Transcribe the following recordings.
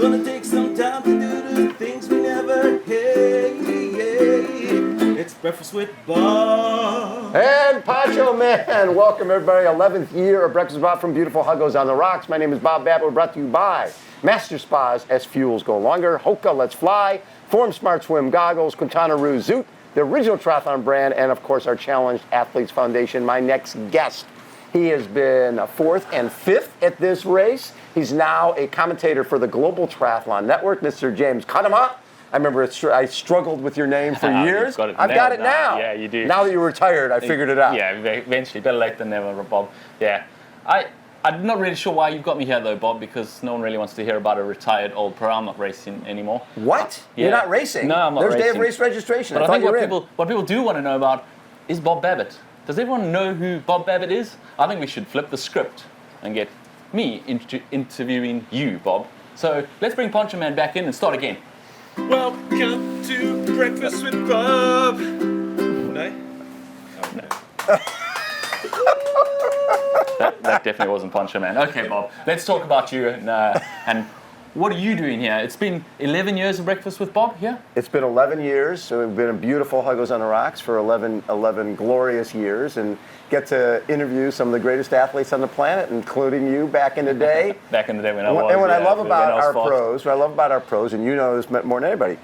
Gonna take some time to do the things we never hate. It's Breakfast with Bob. And Poncho Man. Welcome, everybody. 11th year of Breakfast with Bob from beautiful Huggos on the Rocks. My name is Bob Babbitt. We're brought to you by Master Spas as fuels go longer, Hoka Let's Fly, Form Smart Swim Goggles, Quintana Roo Zoot, the original triathlon brand, and, of course, our Challenged Athletes Foundation. My next guest, he has been 4th and 5th at this race. He's now a commentator for the Global Triathlon Network, Mr. James Khanema. I remember I struggled with your name for years. I've got it now. Yeah, you do. Now that you're retired, I figured it out. Yeah, eventually. Better late than never, Bob. Yeah. I'm not really sure why you've got me here, though, Bob, because no one really wants to hear about a retired old pro. I'm not racing anymore. What? Yeah. You're not racing? No, I'm not racing. There's day of race registration. But I think what people do want to know about is Bob Babbitt. Does everyone know who Bob Babbitt is? I think we should flip the script and get me interviewing you, Bob. So let's bring Poncho Man back in and start again. Welcome to Breakfast with Bob. No? Oh, no. That definitely wasn't Poncho Man. Okay, Bob, let's talk about you and what are you doing here? It's been 11 years of Breakfast with Bob here? It's been 11 years, so we've been in beautiful Huggos on the Rocks for 11 glorious years and get to interview some of the greatest athletes on the planet, including you back in the day. Back in the day when I was. And what I love about our pros, and you know this more than anybody,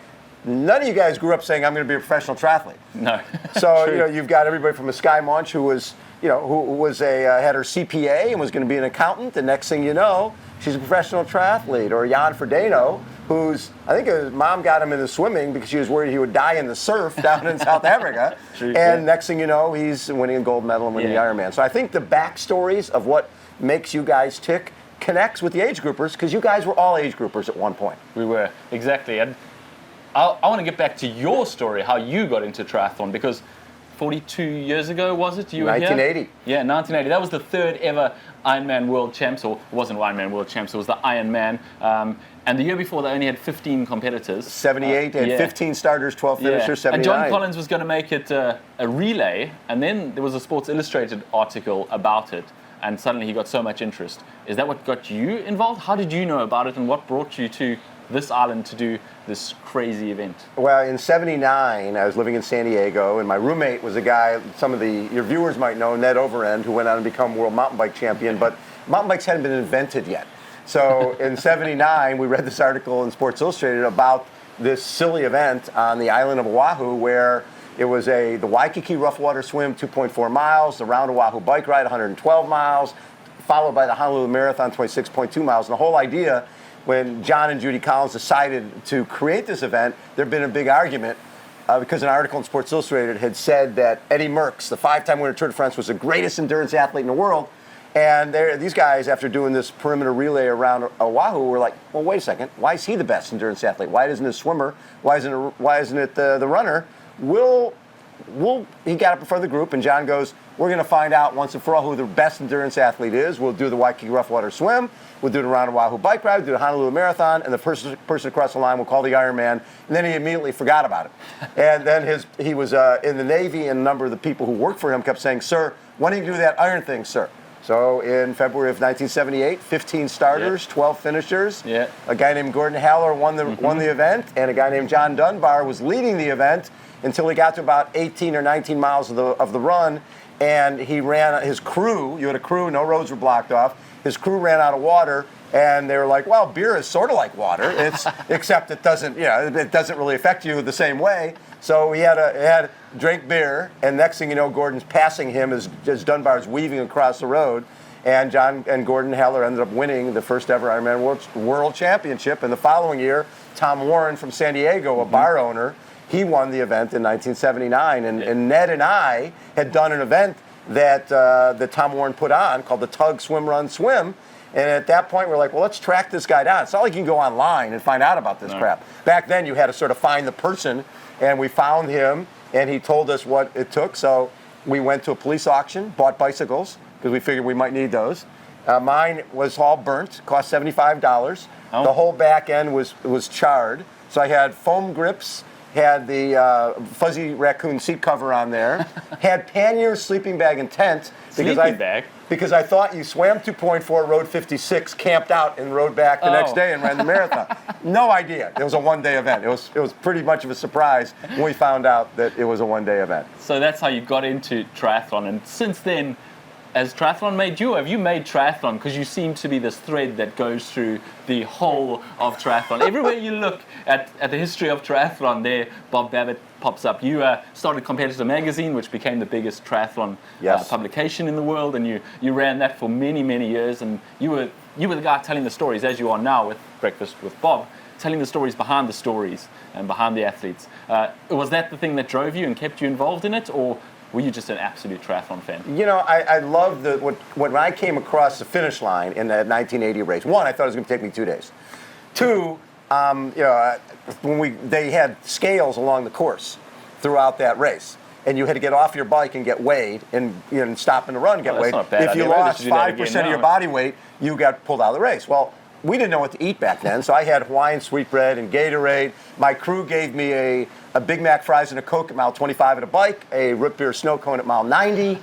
none of you guys grew up saying, I'm going to be a professional triathlete. No. So, you've got everybody from a Sky Munch who was, had her CPA and was going to be an accountant. The next thing you know, she's a professional triathlete. Or Jan Frodeno, who's, I think his mom got him into swimming because she was worried he would die in the surf down in South Africa. Next thing you know, he's winning a gold medal and winning the Ironman. So I think the backstories of what makes you guys tick connects with the age groupers, because you guys were all age groupers at one point. We were, exactly. And I want to get back to your story, how you got into triathlon, because 42 years ago, was it? You were 1980. Here? Yeah, 1980. That was the third ever Ironman World Champs, or it wasn't Ironman World Champs, it was the Ironman. And the year before, they only had 15 competitors. 78, and 15 starters, 12 finishers, 79. And John Collins was going to make it a relay, and then there was a Sports Illustrated article about it, and suddenly he got so much interest. Is that what got you involved? How did you know about it, and what brought you to this island to do this crazy event? Well, in 79, I was living in San Diego, and my roommate was a guy, some of your viewers might know, Ned Overend, who went on to become world mountain bike champion, but mountain bikes hadn't been invented yet. So in 79, we read this article in Sports Illustrated about this silly event on the island of Oahu, where it was the Waikiki Rough Water Swim, 2.4 miles, the Round Oahu Bike Ride, 112 miles, followed by the Honolulu Marathon, 26.2 miles. And the whole idea, when John and Judy Collins decided to create this event, there had been a big argument because an article in Sports Illustrated had said that Eddie Merckx, the 5-time winner of Tour de France, was the greatest endurance athlete in the world. And these guys, after doing this perimeter relay around Oahu, were like, well, wait a second. Why is he the best endurance athlete? Why isn't it a swimmer? Why isn't it the runner? He got up in front of the group, and John goes, we're going to find out once and for all who the best endurance athlete is. We'll do the Waikiki Rough Water Swim. We'll do the Round Oahu Bike Ride. We'll do the Honolulu Marathon. And the person across the line will call the Ironman. And then he immediately forgot about it. And then he was in the Navy, and a number of the people who worked for him kept saying, sir, when do you do that iron thing, sir? So in February of 1978, 15 starters, 12 finishers. A guy named Gordon Haller won the event, and a guy named John Dunbar was leading the event until he got to about 18 or 19 miles of the run, and he ran his crew. You had a crew, no roads were blocked off. His crew ran out of water, and they were like, well, beer is sort of like water, except it doesn't really affect you the same way. So he had drink beer, and next thing you know, Gordon's passing him as Dunbar's weaving across the road, and John and Gordon Haller ended up winning the first ever Ironman World Championship. And the following year, Tom Warren from San Diego, a bar owner, he won the event in 1979. And Ned and I had done an event that Tom Warren put on called the Tug Swim Run Swim. And at that point, we're like, well, let's track this guy down. It's not like you can go online and find out about this crap. Back then, you had to sort of find the person, and we found him, and he told us what it took. So we went to a police auction, bought bicycles, because we figured we might need those. Mine was all burnt, cost $75. Oh. The whole back end was charred. So I had foam grips, had the fuzzy raccoon seat cover on there, had panniers, sleeping bag, and tent. Sleeping bag? because I thought you swam 2.4, rode 56, camped out, and rode back the next day and ran the marathon. No idea. It was a one-day event. It was pretty much of a surprise when we found out that it was a one-day event. So that's how you got into triathlon, and since then, has triathlon made you? Have you made triathlon? Because you seem to be this thread that goes through the whole of triathlon. Everywhere you look at the history of triathlon, there, Bob Babbitt pops up. You started Competitor Magazine, which became the biggest triathlon publication in the world, and you ran that for many, many years. And you were the guy telling the stories, as you are now with Breakfast with Bob, telling the stories behind the stories and behind the athletes. Was that the thing that drove you and kept you involved in it, or were you just an absolute triathlon fan? You know, I love when I came across the finish line in that 1980 race. One, I thought it was going to take me 2 days. Two, when they had scales along the course throughout that race, and you had to get off your bike and get weighed, and stop in the run, get weighed. If you lost 5% of your body weight, you got pulled out of the race. Well, we didn't know what to eat back then, so I had Hawaiian sweetbread and Gatorade. My crew gave me a Big Mac fries and a Coke at mile 25 at a bike, a root beer snow cone at mile 90.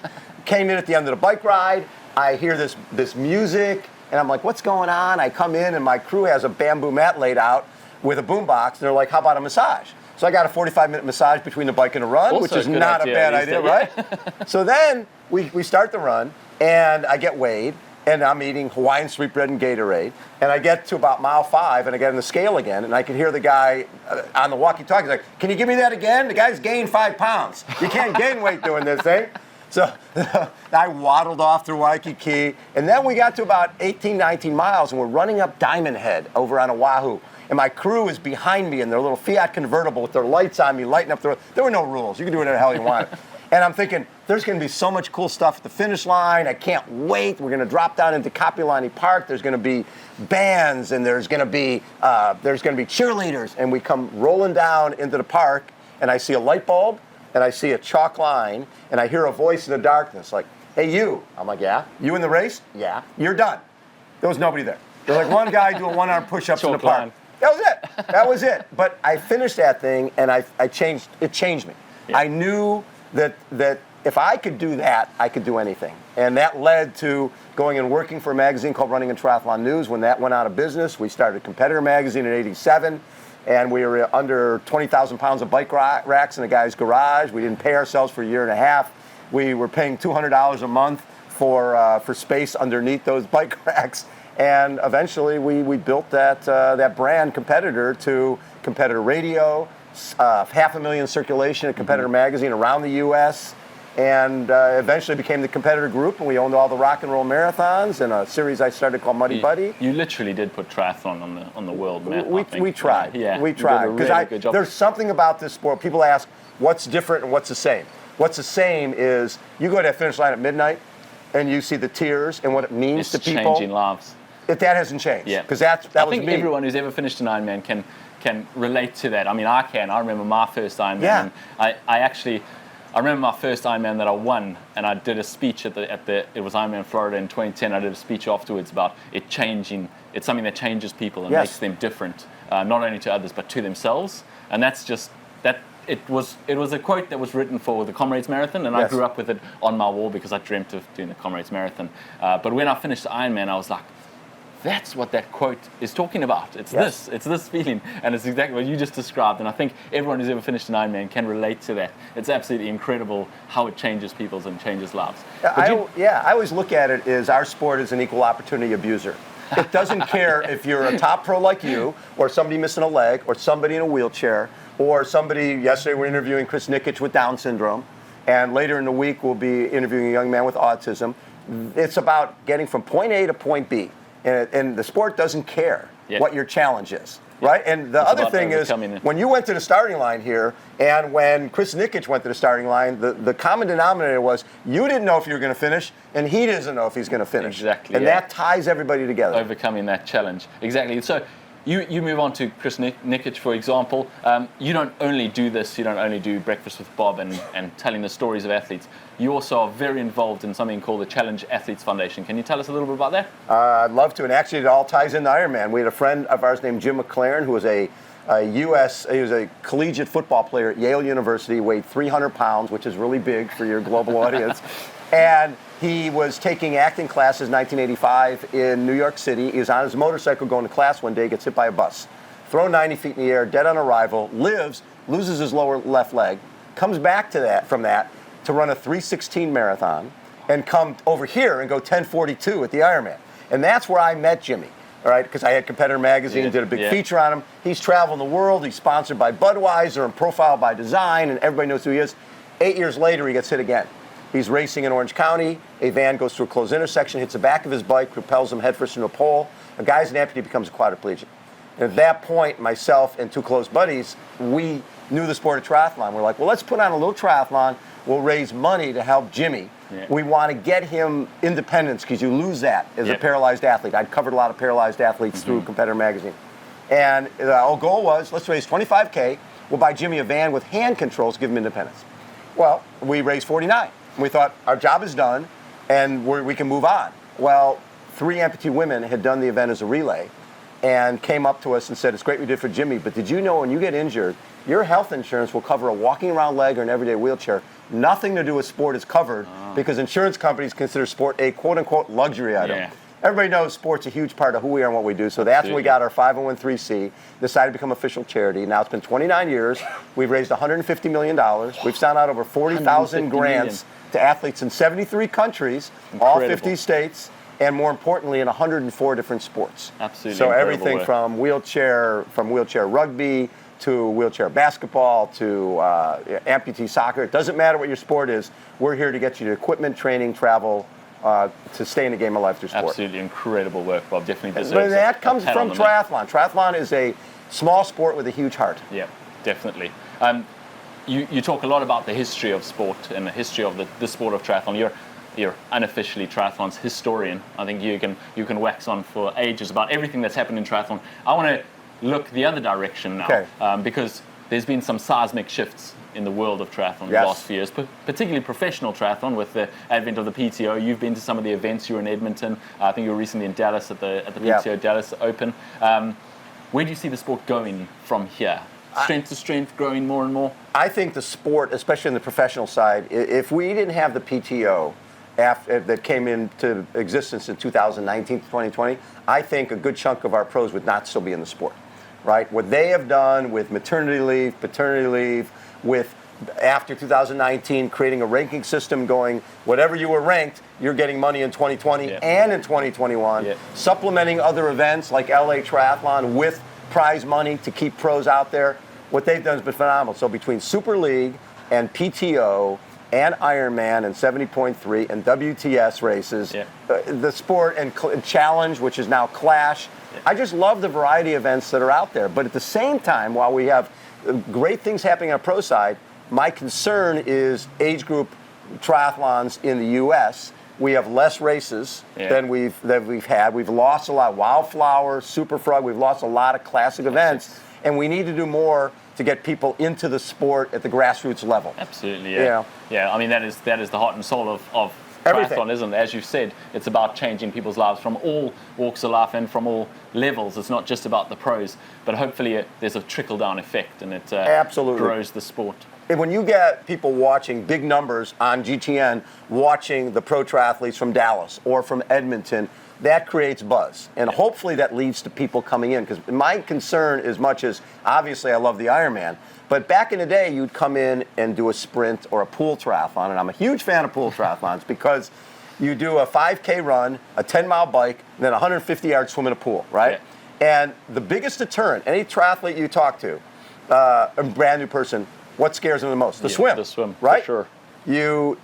Came in at the end of the bike ride. I hear this music, and I'm like, what's going on? I come in, and my crew has a bamboo mat laid out with a boombox, and they're like, how about a massage? So I got a 45-minute massage between the bike and the run, Also which is not a bad idea, right? So then we start the run, and I get weighed, and I'm eating Hawaiian sweetbread and Gatorade, and I get to about mile 5, and I get on the scale again, and I can hear the guy on the walkie-talkie, he's like, can you give me that again? The guy's gained 5 pounds. You can't gain weight doing this thing. So I waddled off through Waikiki, and then we got to about 18, 19 miles, and we're running up Diamond Head over on Oahu. And my crew is behind me in their little Fiat convertible with their lights on me, lighting up the road. There were no rules. You can do whatever the hell you want. And I'm thinking, there's going to be so much cool stuff at the finish line. I can't wait. We're going to drop down into Kapilani Park. There's going to be bands, and there's going to be cheerleaders. And we come rolling down into the park, and I see a light bulb, and I see a chalk line, and I hear a voice in the darkness like, hey, you. I'm like, yeah. You in the race? Yeah. You're done. There was nobody there. There's like one guy doing one-arm push-ups in the park. Line. That was it. That was it. But I finished that thing, and it changed me. Yeah. I knew that if I could do that, I could do anything. And that led to going and working for a magazine called Running and Triathlon News. When that went out of business, we started Competitor Magazine in '87, and we were under 20,000 pounds of bike racks in a guy's garage. We didn't pay ourselves for a year and a half. We were paying $200 a month for space underneath those bike racks. And eventually, we built that brand Competitor to Competitor Radio, 500,000 circulation at Competitor Magazine around the U.S., and eventually became the Competitor Group, and we owned all the rock and roll marathons and a series I started called Muddy Buddy. You literally did put triathlon on the world map. We tried. Yeah, we tried. Because there's something about this sport. People ask, what's different and what's the same? What's the same is you go to that finish line at midnight, and you see the tears and what it means to people. It's changing lives. That hasn't changed. Yeah, because that was me. I think everyone who's ever finished an Ironman can relate to that. I mean, I can. I remember my first Ironman. Yeah. And I remember my first Ironman that I won, and I did a speech it was Ironman Florida in 2010. I did a speech afterwards about it changing. It's something that changes people and makes them different, not only to others but to themselves. And that's just that. It was a quote that was written for the Comrades Marathon, and I grew up with it on my wall because I dreamt of doing the Comrades Marathon. But when I finished the Ironman, I was like, that's what that quote is talking about. It's this feeling, and it's exactly what you just described. And I think everyone who's ever finished an Ironman can relate to that. It's absolutely incredible how it changes people's and changes lives. I always look at it as our sport is an equal opportunity abuser. It doesn't care if you're a top pro like you, or somebody missing a leg, or somebody in a wheelchair, or somebody. Yesterday we're interviewing Chris Nikic with Down syndrome, and later in the week we'll be interviewing a young man with autism. It's about getting from point A to point B. And the sport doesn't care what your challenge is, right? And the other thing is, when you went to the starting line here, and when Chris Nikic went to the starting line, the common denominator was you didn't know if you were going to finish, and he doesn't know if he's going to finish. Exactly. And that ties everybody together. Overcoming that challenge. Exactly. So you move on to Chris Nikic, for example. You don't only do this, you don't only do Breakfast with Bob and telling the stories of athletes. You also are very involved in something called the Challenge Athletes Foundation. Can you tell us a little bit about that? I'd love to, and actually it all ties into Ironman. We had a friend of ours named Jim McLaren, who was he was a collegiate football player at Yale University, weighed 300 pounds, which is really big for your global audience. And he was taking acting classes in 1985 in New York City. He was on his motorcycle going to class one day, gets hit by a bus. Thrown 90 feet in the air, dead on arrival, lives, loses his lower left leg, comes back from that to run a 3:16 marathon and come over here and go 10:42 at the Ironman. And that's where I met Jimmy, all right, because I had Competitor Magazine, did a big feature on him. He's traveling the world. He's sponsored by Budweiser and profiled by Design, and everybody knows who he is. 8 years later, he gets hit again. He's racing in Orange County. A van goes through a closed intersection, hits the back of his bike, propels him headfirst into a pole. A guy's an amputee, becomes a quadriplegic. And at that point, myself and two close buddies, we knew the sport of triathlon. We're like, well, let's put on a little triathlon. We'll raise money to help Jimmy. We want to get him independence because you lose that as a paralyzed athlete. I'd covered a lot of paralyzed athletes through Competitor Magazine. And our goal was, let's raise $25K. We'll buy Jimmy a van with hand controls, give him independence. Well, we raised 49. We thought our job is done and we can move on. Well, 3 amputee women had done the event as a relay and came up to us and said, it's great we did for Jimmy, but did you know when you get injured, your health insurance will cover a walking around leg or an everyday wheelchair. Nothing to do with sport is covered because insurance companies consider sport a quote-unquote luxury item. Yeah. Everybody knows sport's a huge part of who we are and what we do, so that's when we got our 501(c), decided to become official charity. Now it's been 29 years. We've raised $150 million. We've sent out over 40,000 grants to athletes in 73 countries, all 50 states, and more importantly, in 104 different sports. Absolutely. So everything from wheelchair rugby to wheelchair basketball to amputee soccer. It doesn't matter what your sport is. We're here to get you the equipment, training, travel, to stay in the game of life through sport. Absolutely incredible work, Bob. Definitely deserves But that comes a pat from on the back. triathlon. Triathlon is a small sport with a huge heart. Yeah, definitely. You talk a lot about the history of sport and the history of the sport of triathlon. You're unofficially triathlon's historian. I think you can wax on for ages about everything that's happened in triathlon. I want to look the other direction now, because there's been some seismic shifts in the world of triathlon in the last few years, particularly professional triathlon with the advent of the PTO. You've been to some of the events. You were in Edmonton. I think you were recently in Dallas at the PTO Dallas Open. Where do you see the sport going from here? Strength to strength, growing more and more? I think the sport, especially on the professional side, if we didn't have the PTO that came into existence in 2019 to 2020, I think a good chunk of our pros would not still be in the sport, right? What they have done with maternity leave, paternity leave, with after 2019 creating a ranking system going, whatever you were ranked, you're getting money in 2020 and in 2021, supplementing other events like LA Triathlon with prize money to keep pros out there. What they've done has been phenomenal. So between Super League and PTO and Ironman and 70.3 and WTS races, the sport and Challenge, which is now Clash, I just love the variety of events that are out there. But at the same time, while we have great things happening on the pro side, my concern is age group triathlons in the U.S. We have less races than we've had. We've lost a lot. Wildflower, Super Frog, we've lost a lot of classic events. And we need to do more to get people into the sport at the grassroots level. Absolutely, yeah. I mean, that is the heart and soul of triathlon, isn't it? As you've said, it's about changing people's lives from all walks of life and from all levels. It's not just about the pros, but hopefully there's a trickle-down effect and it grows the sport. And when you get people watching big numbers on GTN, watching the pro triathletes from Dallas or from Edmonton, that creates buzz. And hopefully that leads to people coming in. Because my concern, as much as obviously I love the Ironman, but back in the day, you'd come in and do a sprint or a pool triathlon. And I'm a huge fan of pool triathlons because you do a 5K run, a 10-mile bike, and then a 150-yard swim in a pool, right? Yeah. And the biggest deterrent, any triathlete you talk to, a brand new person, what scares them the most? The swim. The swim, right? For sure.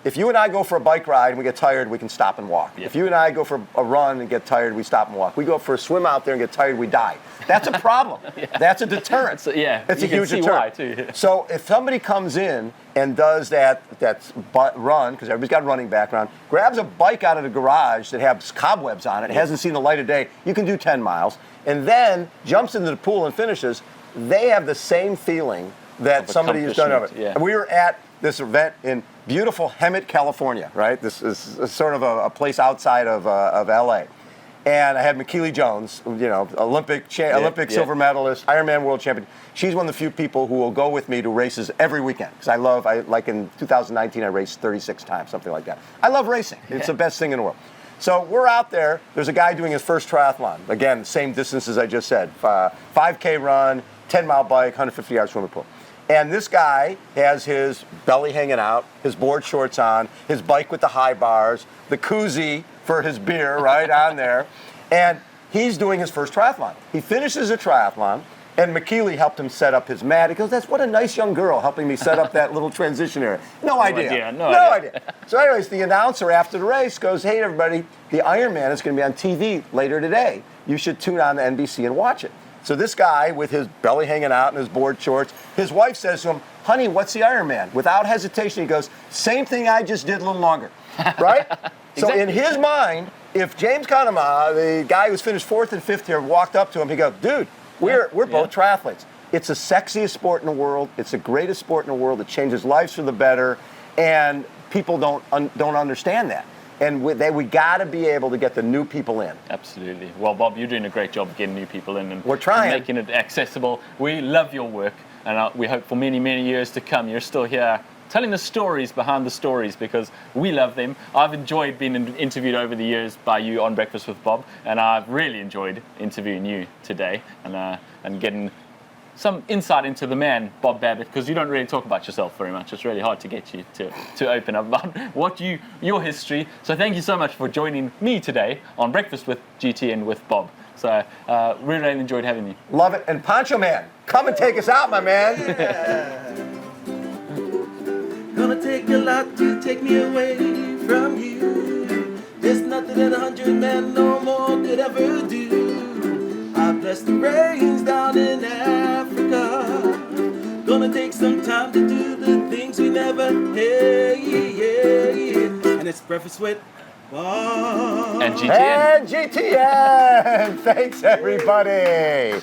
If you and I go for a bike ride and we get tired, we can stop and walk. If you and I go for a run and get tired, we stop and walk. We go for a swim out there and get tired, we die. That's a problem. That's a deterrent. It's a huge deterrent. Too. So if somebody comes in and does that run, because everybody's got a running background, grabs a bike out of the garage that has cobwebs on it, hasn't seen the light of day, you can do 10 miles, and then jumps into the pool and finishes, they have the same feeling that somebody who's done of it. Yeah. And we were at this event in beautiful Hemet, California, right? This is sort of a place outside of LA. And I had McKeely Jones, Olympic silver medalist, Ironman World Champion. She's one of the few people who will go with me to races every weekend. Because like in 2019, I raced 36 times, something like that. I love racing. It's the best thing in the world. So we're out there. There's a guy doing his first triathlon. Again, same distance as I just said. 5K run, 10-mile bike, 150-yard swimming pool. And this guy has his belly hanging out, his board shorts on, his bike with the high bars, the koozie for his beer right on there. And he's doing his first triathlon. He finishes a triathlon, and McKeely helped him set up his mat. He goes, that's what a nice young girl helping me set up that little transition area. No idea. No idea. So anyways, the announcer after the race goes, hey, everybody, the Ironman is going to be on TV later today. You should tune on to NBC and watch it. So this guy with his belly hanging out and his board shorts, his wife says to him, honey, what's the Ironman? Without hesitation, he goes, same thing I just did a little longer, right? So in his mind, if James Conema, the guy who's finished 4th and 5th here, walked up to him, he'd go, dude, we're both triathletes. It's the sexiest sport in the world. It's the greatest sport in the world. It changes lives for the better, and people don't understand that. And we got to be able to get the new people in. Absolutely. Well, Bob, you're doing a great job of getting new people in and we're trying. Making it accessible. We love your work, and we hope for many, many years to come you're still here telling the stories behind the stories, because we love them. I've enjoyed being interviewed over the years by you on Breakfast with Bob, and I've really enjoyed interviewing you today and getting some insight into the man, Bob Babbitt, because you don't really talk about yourself very much. It's really hard to get you to open up about your history. So thank you so much for joining me today on Breakfast with GTN with Bob. So really enjoyed having you. Love it. And Poncho Man, come and take us out, my man. Yeah. Gonna take a lot to take me away from you. There's nothing that 100 men no more could ever do. I bless the rains down in Africa. Gonna take some time to do the things we never had. And it's Breakfast with Bob. And GTN. And GTN. Thanks, everybody.